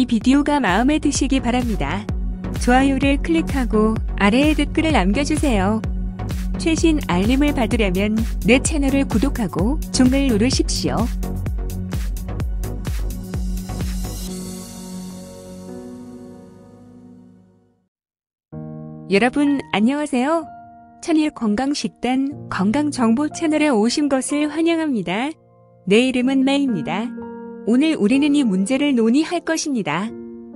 비디오가 마음에 드시기 바랍니다. 좋아요를 클릭하고 아래에 댓글을 남겨주세요. 최신 알림을 받으려면 내 채널을 구독하고 종을 누르십시오. 여러분 안녕하세요. 천일건강식단 건강정보 채널에 오신 것을 환영합니다. 내 이름은 메이입니다. 오늘 우리는 이 문제를 논의할 것입니다.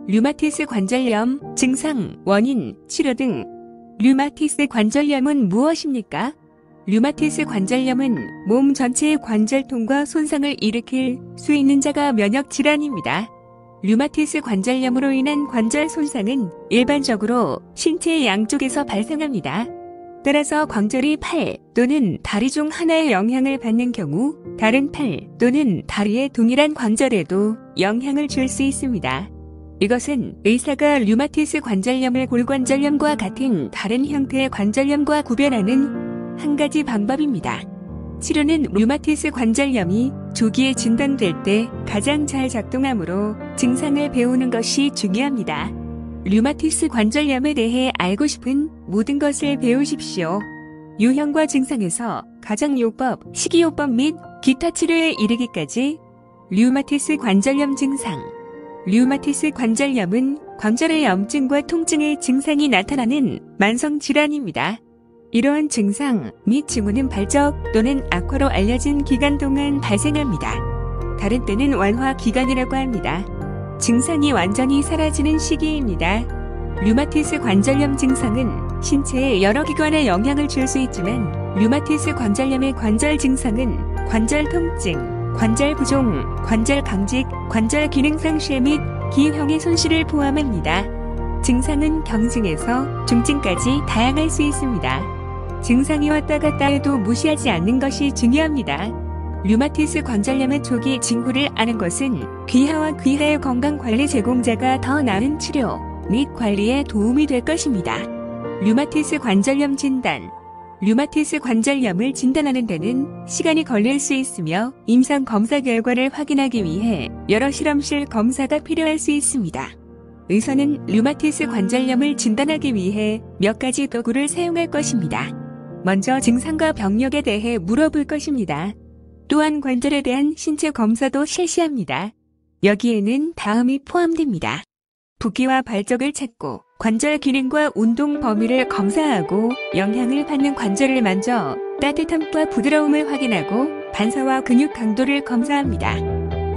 류마티스 관절염, 증상, 원인, 치료 등. 류마티스 관절염은 무엇입니까? 류마티스 관절염은 몸 전체의 관절통과 손상을 일으킬 수 있는 자가 면역 질환입니다. 류마티스 관절염으로 인한 관절 손상은 일반적으로 신체의 양쪽에서 발생합니다. 따라서 관절이 팔 또는 다리 중 하나에 영향을 받는 경우 다른 팔 또는 다리의 동일한 관절에도 영향을 줄 수 있습니다. 이것은 의사가 류마티스 관절염을 골관절염과 같은 다른 형태의 관절염과 구별하는 한 가지 방법입니다. 치료는 류마티스 관절염이 조기에 진단될 때 가장 잘 작동하므로 증상을 배우는 것이 중요합니다. 류마티스 관절염에 대해 알고 싶은 모든 것을 배우십시오. 유형과 증상에서 가정요법, 식이요법 및 기타 치료에 이르기까지. 류마티스 관절염 증상. 류마티스 관절염은 관절의 염증과 통증의 증상이 나타나는 만성질환입니다. 이러한 증상 및 징후는 발적 또는 악화로 알려진 기간 동안 발생합니다. 다른 때는 완화 기간이라고 합니다. 증상이 완전히 사라지는 시기입니다. 류마티스 관절염 증상은 신체의 여러 기관에 영향을 줄 수 있지만 류마티스 관절염의 관절 증상은 관절 통증, 관절 부종, 관절 강직, 관절 기능 상실 및 기형의 손실을 포함합니다. 증상은 경증에서 중증까지 다양할 수 있습니다. 증상이 왔다 갔다 해도 무시하지 않는 것이 중요합니다. 류마티스 관절염의 초기 징후를 아는 것은 귀하와 귀하의 건강관리 제공자가 더 나은 치료 및 관리에 도움이 될 것입니다. 류마티스 관절염 진단. 류마티스 관절염을 진단하는 데는 시간이 걸릴 수 있으며 임상 검사 결과를 확인하기 위해 여러 실험실 검사가 필요할 수 있습니다. 의사는 류마티스 관절염을 진단하기 위해 몇 가지 도구를 사용할 것입니다. 먼저 증상과 병력에 대해 물어볼 것입니다. 또한 관절에 대한 신체 검사도 실시합니다. 여기에는 다음이 포함됩니다. 붓기와 발적을 찾고 관절 기능과 운동 범위를 검사하고 영향을 받는 관절을 만져 따뜻함과 부드러움을 확인하고 반사와 근육 강도를 검사합니다.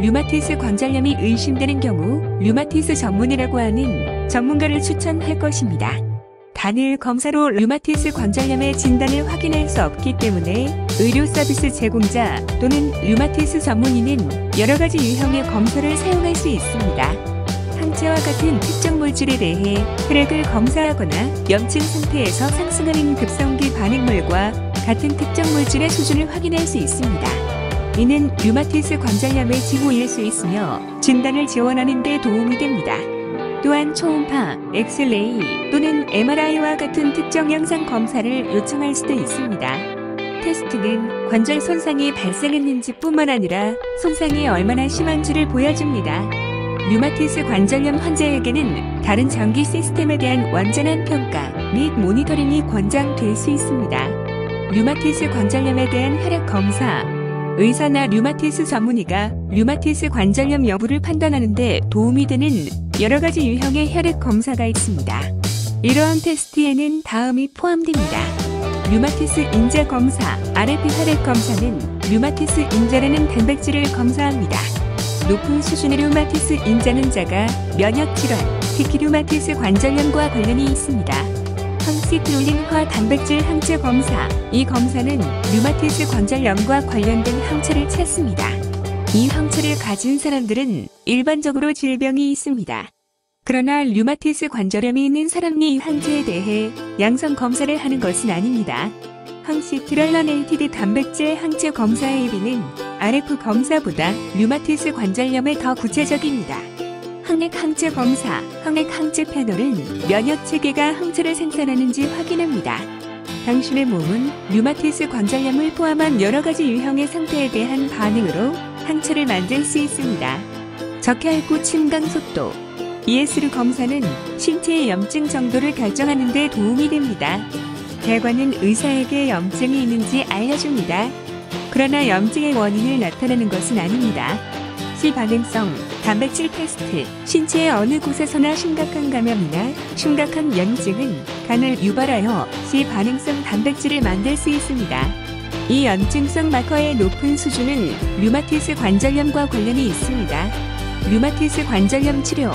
류마티스 관절염이 의심되는 경우 류마티스 전문의라고 하는 전문가를 추천할 것입니다. 단일 검사로 류마티스 관절염의 진단을 확인할 수 없기 때문에 의료 서비스 제공자 또는 류마티스 전문의는 여러 가지 유형의 검사를 사용할 수 있습니다. 항체와 같은 특정 물질에 대해 혈액을 검사하거나 염증 상태에서 상승하는 급성기 반응물과 같은 특정 물질의 수준을 확인할 수 있습니다. 이는 류마티스 관절염의 징후일 수 있으며 진단을 지원하는 데 도움이 됩니다. 또한 초음파, 엑스레이 또는 MRI와 같은 특정 영상 검사를 요청할 수도 있습니다. 테스트는 관절 손상이 발생했는지 뿐만 아니라 손상이 얼마나 심한지를 보여줍니다. 류마티스 관절염 환자에게는 다른 장기 시스템에 대한 완전한 평가 및 모니터링이 권장될 수 있습니다. 류마티스 관절염에 대한 혈액 검사. 의사나 류마티스 전문의가 류마티스 관절염 여부를 판단하는 데 도움이 되는 여러 가지 유형의 혈액 검사가 있습니다. 이러한 테스트에는 다음이 포함됩니다. 류마티스 인자 검사, RFP 혈액 검사는 류마티스 인자라는 단백질을 검사합니다. 높은 수준의 류마티스 인자는 자가 면역 질환, 특히 류마티스 관절염과 관련이 있습니다. 황시트롤린화 단백질 항체 검사. 이 검사는 류마티스 관절염과 관련된 항체를 찾습니다. 이 항체를 가진 사람들은 일반적으로 질병이 있습니다. 그러나 류마티스 관절염이 있는 사람이 이 항체에 대해 양성 검사를 하는 것은 아닙니다. 황시트롤리네이티드 단백질 항체 검사의 의미는 RF 검사보다 류마티스 관절염에 더 구체적입니다. 항액 항체 검사, 항액 항체 패널은 면역 체계가 항체를 생산하는지 확인합니다. 당신의 몸은 류마티스 관절염을 포함한 여러 가지 유형의 상태에 대한 반응으로 항체를 만들 수 있습니다. 적혈구 침강 속도. ES로 검사는 신체의 염증 정도를 결정하는 데 도움이 됩니다. 결과는 의사에게 염증이 있는지 알려줍니다. 그러나 염증의 원인을 나타내는 것은 아닙니다. 반응성 단백질 테스트. 신체의 어느 곳에서나 심각한 감염이나 심각한 염증은 간을 유발하여 반응성 단백질을 만들 수 있습니다. 이 염증성 마커의 높은 수준은 류마티스 관절염과 관련이 있습니다. 류마티스 관절염 치료.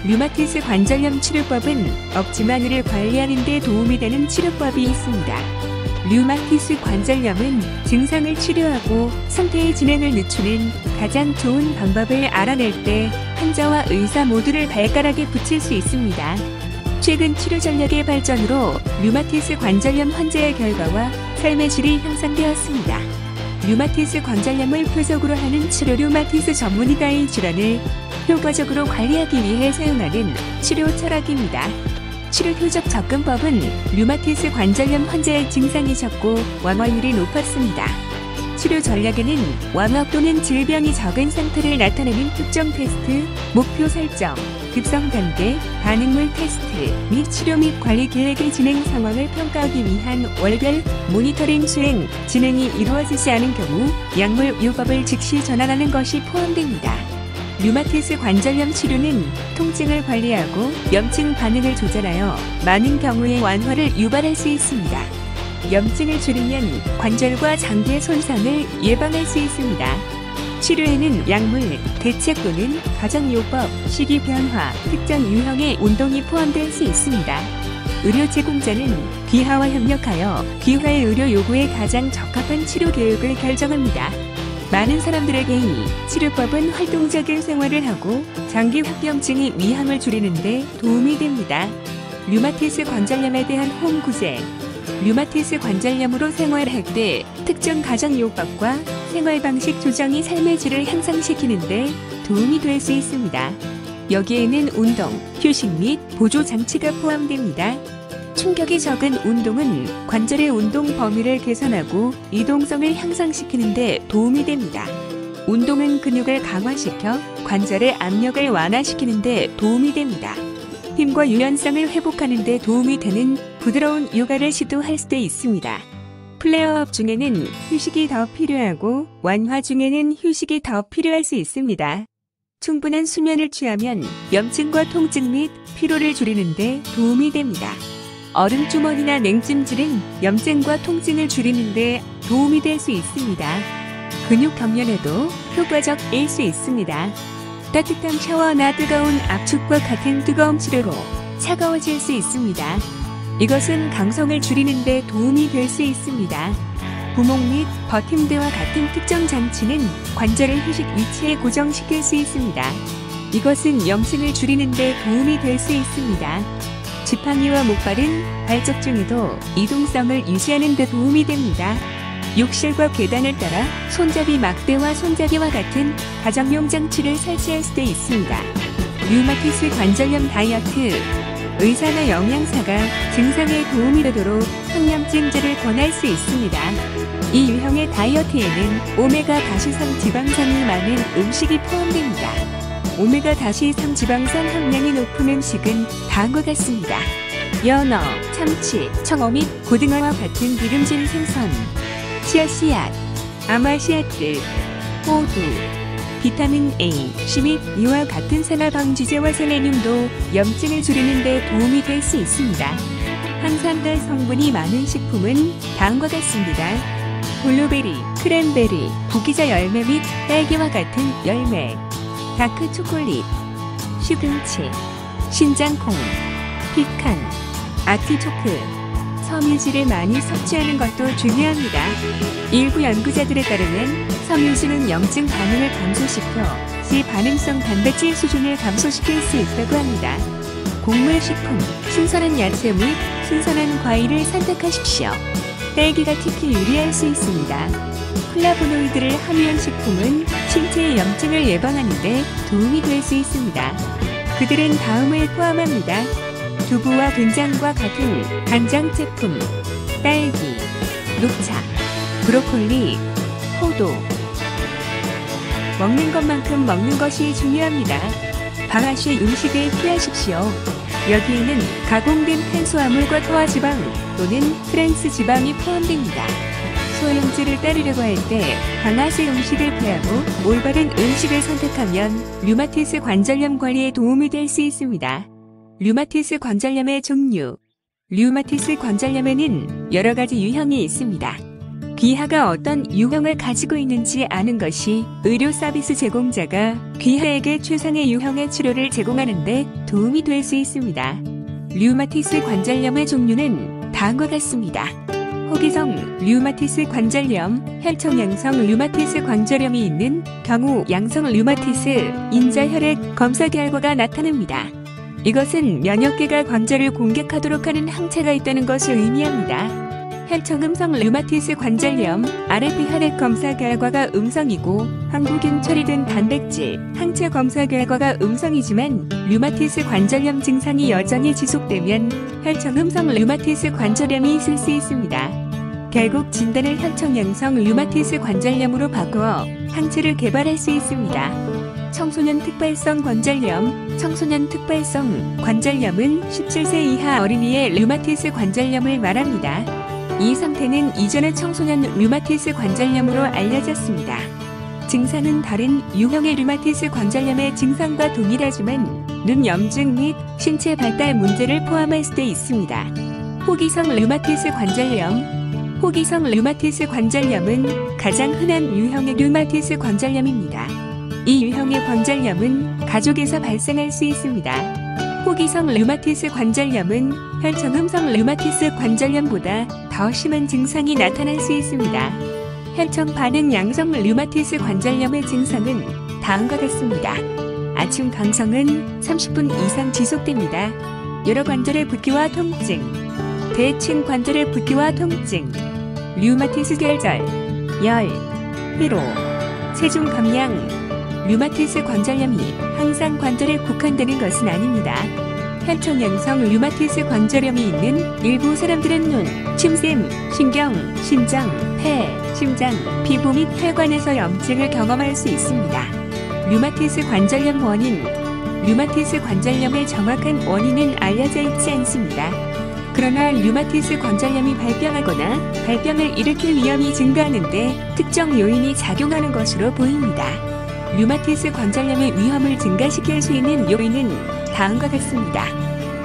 류마티스 관절염 치료법은 억지마늘을 관리하는 데 도움이 되는 치료법이 있습니다. 류마티스 관절염은 증상을 치료하고 상태의 진행을 늦추는 가장 좋은 방법을 알아낼 때 환자와 의사 모두를 발가락에 붙일 수 있습니다. 최근 치료 전략의 발전으로 류마티스 관절염 환자의 결과와 삶의 질이 향상되었습니다. 류마티스 관절염을 표적으로 하는 치료. 류마티스 전문의가의 질환을 효과적으로 관리하기 위해 사용하는 치료 철학입니다. 치료 효적 접근법은 류마티스 관절염 환자의 증상이 적고 완화율이 높았습니다. 치료 전략에는 완화 또는 질병이 적은 상태를 나타내는 특정 테스트, 목표 설정, 급성 단계, 반응물 테스트 및 치료 및 관리 계획의 진행 상황을 평가하기 위한 월별 모니터링 수행, 진행이 이루어지지 않은 경우 약물 요법을 즉시 전환하는 것이 포함됩니다. 류마티스 관절염 치료는 통증을 관리하고 염증 반응을 조절하여 많은 경우의 완화를 유발할 수 있습니다. 염증을 줄이면 관절과 장기의 손상을 예방할 수 있습니다. 치료에는 약물, 대책 또는 가정요법, 시기 변화, 특정 유형의 운동이 포함될 수 있습니다. 의료 제공자는 귀하와 협력하여 귀하의 의료 요구에 가장 적합한 치료 계획을 결정합니다. 많은 사람들에게 이 치료법은 활동적인 생활을 하고 장기 합병증의 위험을 줄이는 데 도움이 됩니다. 류마티스 관절염에 대한 홈구제. 류마티스 관절염으로 생활할 때 특정 가정요법과 생활방식 조정이 삶의 질을 향상시키는 데 도움이 될 수 있습니다. 여기에는 운동, 휴식 및 보조 장치가 포함됩니다. 충격이 적은 운동은 관절의 운동 범위를 개선하고 이동성을 향상시키는 데 도움이 됩니다. 운동은 근육을 강화시켜 관절의 압력을 완화시키는 데 도움이 됩니다. 힘과 유연성을 회복하는 데 도움이 되는 부드러운 요가를 시도할 수도 있습니다. 플레어업 중에는 휴식이 더 필요하고 완화 중에는 휴식이 더 필요할 수 있습니다. 충분한 수면을 취하면 염증과 통증 및 피로를 줄이는 데 도움이 됩니다. 얼음주머니나 냉찜질은 염증과 통증을 줄이는 데 도움이 될 수 있습니다. 근육 경련에도 효과적일 수 있습니다. 따뜻한 샤워나 뜨거운 압축과 같은 뜨거움 치료로 차가워질 수 있습니다. 이것은 강성을 줄이는 데 도움이 될 수 있습니다. 부목 및 버팀대와 같은 특정 장치는 관절을 휴식 위치에 고정시킬 수 있습니다. 이것은 염증을 줄이는 데 도움이 될 수 있습니다. 지팡이와 목발은 발적 중에도 이동성을 유지하는 데 도움이 됩니다. 욕실과 계단을 따라 손잡이 막대와 손잡이와 같은 가정용 장치를 설치할 수도 있습니다. 류마티스 관절염 다이어트. 의사나 영양사가 증상에 도움이 되도록 항염증제를 권할 수 있습니다. 이 유형의 다이어트에는 오메가-3 지방산이 많은 음식이 포함됩니다. 오메가-3 지방산 함량이 높은 음식은 다음과 같습니다. 연어, 참치, 청어 및 고등어와 같은 기름진 생선, 치아씨앗, 아마씨앗들, 호두, 비타민 A, C 및 이와 같은 산화방지제와 셀레늄도 염증을 줄이는 데 도움이 될 수 있습니다. 항산화 성분이 많은 식품은 다음과 같습니다. 블루베리, 크랜베리, 구기자 열매 및 딸기와 같은 열매, 다크 초콜릿, 시금치, 신장콩, 피칸, 아티초크, 섬유질을 많이 섭취하는 것도 중요합니다. 일부 연구자들에 따르면 섬유질은 염증 반응을 감소시켜 반응성 단백질 수준을 감소시킬 수 있다고 합니다. 곡물식품, 신선한 야채 및 신선한 과일을 선택하십시오. 딸기가 특히 유리할 수 있습니다. 플라보노이드를 함유한 식품은 신체의 염증을 예방하는 데 도움이 될 수 있습니다. 그들은 다음을 포함합니다. 두부와 된장과 같은 간장 제품, 딸기, 녹차, 브로콜리, 포도. 먹는 것만큼 먹는 것이 중요합니다. 방아쇠 음식을 피하십시오. 여기에는 가공된 탄수화물과 포화지방 또는 트랜스 지방이 포함됩니다. 소염제를 따르려고 할 때 방아쇠 음식을 피하고 올바른 음식을 선택하면 류마티스 관절염 관리에 도움이 될 수 있습니다. 류마티스 관절염의 종류. 류마티스 관절염에는 여러 가지 유형이 있습니다. 귀하가 어떤 유형을 가지고 있는지 아는 것이 의료 서비스 제공자가 귀하에게 최상의 유형의 치료를 제공하는 데 도움이 될 수 있습니다. 류마티스 관절염의 종류는 다음과 같습니다. 호기성 류마티스 관절염, 혈청양성 류마티스 관절염이 있는 경우 양성 류마티스 인자혈액 검사 결과가 나타납니다. 이것은 면역계가 관절을 공격하도록 하는 항체가 있다는 것을 의미합니다. 혈청음성 류마티스 관절염, RFP 혈액 검사 결과가 음성이고 한국인 처리된 단백질, 항체 검사 결과가 음성이지만 류마티스 관절염 증상이 여전히 지속되면 혈청음성 류마티스 관절염이 있을 수 있습니다. 결국 진단을 혈청양성 류마티스 관절염으로 바꾸어 항체를 개발할 수 있습니다. 청소년 특발성 관절염, 청소년 특발성 관절염은 17세 이하 어린이의 류마티스 관절염을 말합니다. 이 상태는 이전의 청소년 류마티스 관절염으로 알려졌습니다. 증상은 다른 유형의 류마티스 관절염의 증상과 동일하지만 눈 염증 및 신체 발달 문제를 포함할 수도 있습니다. 호기성 류마티스 관절염. 호기성 류마티스 관절염은 가장 흔한 유형의 류마티스 관절염입니다. 이 유형의 관절염은 가족에서 발생할 수 있습니다. 호기성 류마티스 관절염은 혈청음성 류마티스 관절염보다 더 심한 증상이 나타날 수 있습니다. 혈청 반응 양성 류마티스 관절염의 증상은 다음과 같습니다. 아침 강성은 30분 이상 지속됩니다. 여러 관절의 붓기와 통증, 대칭 관절의 붓기와 통증, 류마티스 결절, 열, 피로, 체중 감량. 류마티스 관절염이 항상 관절에 국한되는 것은 아닙니다. 혈청양성 류마티스 관절염이 있는 일부 사람들은 눈, 침샘, 신경, 심장, 폐, 심장, 피부 및 혈관에서 염증을 경험할 수 있습니다. 류마티스 관절염 원인. 류마티스 관절염의 정확한 원인은 알려져 있지 않습니다. 그러나 류마티스 관절염이 발병하거나 발병을 일으킬 위험이 증가하는데 특정 요인이 작용하는 것으로 보입니다. 류마티스 관절염의 위험을 증가시킬 수 있는 요인은 다음과 같습니다.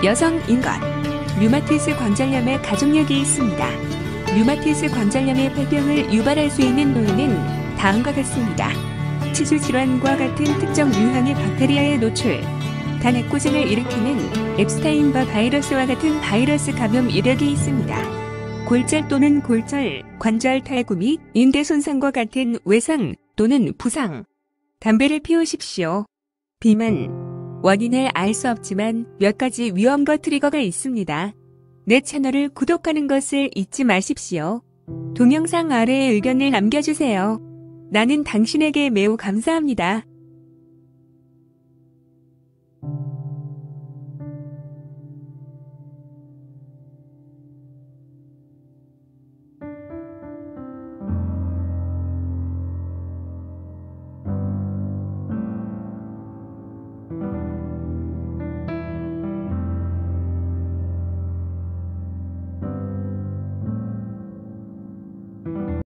여성인 것. 류마티스 관절염의 가족력이 있습니다. 류마티스 관절염의 발병을 유발할 수 있는 요인은 다음과 같습니다. 치주 질환과 같은 특정 유형의 박테리아의 노출, 단액고증을 일으키는 앱스타인바 바이러스와 같은 바이러스 감염 이력이 있습니다. 골절 또는 골절, 관절 탈구 및 인대 손상과 같은 외상 또는 부상. 담배를 피우십시오. 비만. 원인을 알 수 없지만 몇 가지 위험과 트리거가 있습니다. 내 채널을 구독하는 것을 잊지 마십시오. 동영상 아래에 의견을 남겨주세요. 나는 당신에게 매우 감사합니다.